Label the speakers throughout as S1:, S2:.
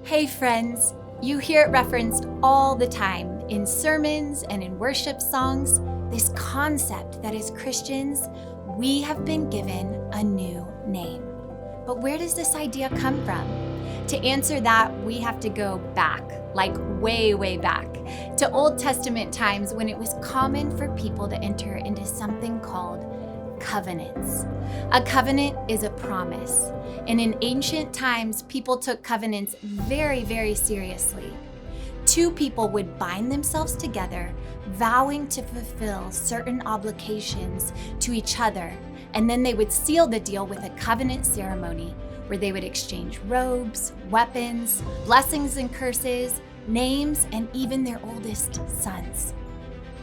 S1: Hey friends, you hear it referenced all the time in sermons and in worship songs, this concept that as Christians, we have been given a new name. But where does this idea come from? To answer that, we have to go back, like way, way back, to Old Testament times when it was common for people to enter into something called covenants. A covenant is a promise. And in ancient times, people took covenants very, very seriously. Two people would bind themselves together, vowing to fulfill certain obligations to each other, and then they would seal the deal with a covenant ceremony where they would exchange robes, weapons, blessings and curses, names, and even their oldest sons.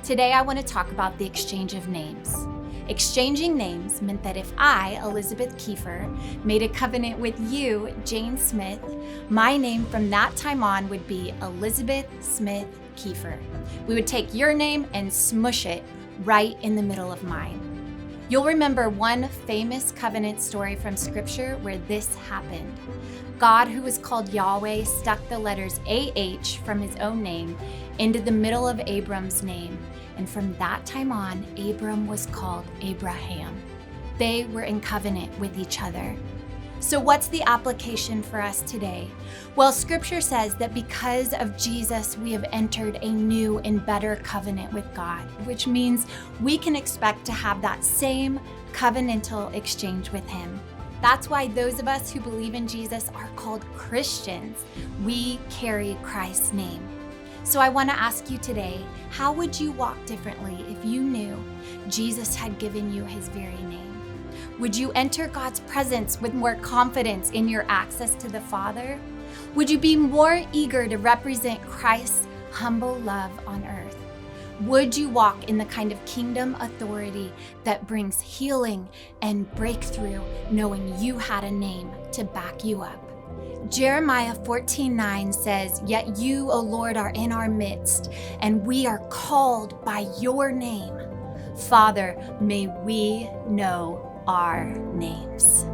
S1: Today, I want to talk about the exchange of names. Exchanging names meant that if I, Elizabeth Kiefer, made a covenant with you, Jane Smith, my name from that time on would be Elizabeth Smith Kiefer. We would take your name and smush it right in the middle of mine. You'll remember one famous covenant story from Scripture where this happened. God, who was called Yahweh, stuck the letters AH from his own name into the middle of Abram's name. And from that time on, Abram was called Abraham. They were in covenant with each other. So what's the application for us today? Well, Scripture says that because of Jesus, we have entered a new and better covenant with God, which means we can expect to have that same covenantal exchange with him. That's why those of us who believe in Jesus are called Christians. We carry Christ's name. So I want to ask you today, how would you walk differently if you knew Jesus had given you his very name? Would you enter God's presence with more confidence in your access to the Father? Would you be more eager to represent Christ's humble love on earth? Would you walk in the kind of kingdom authority that brings healing and breakthrough, knowing you had a name to back you up? Jeremiah 14:9 says, "Yet you, O Lord, are in our midst, and we are called by your name. Father, may we know our names."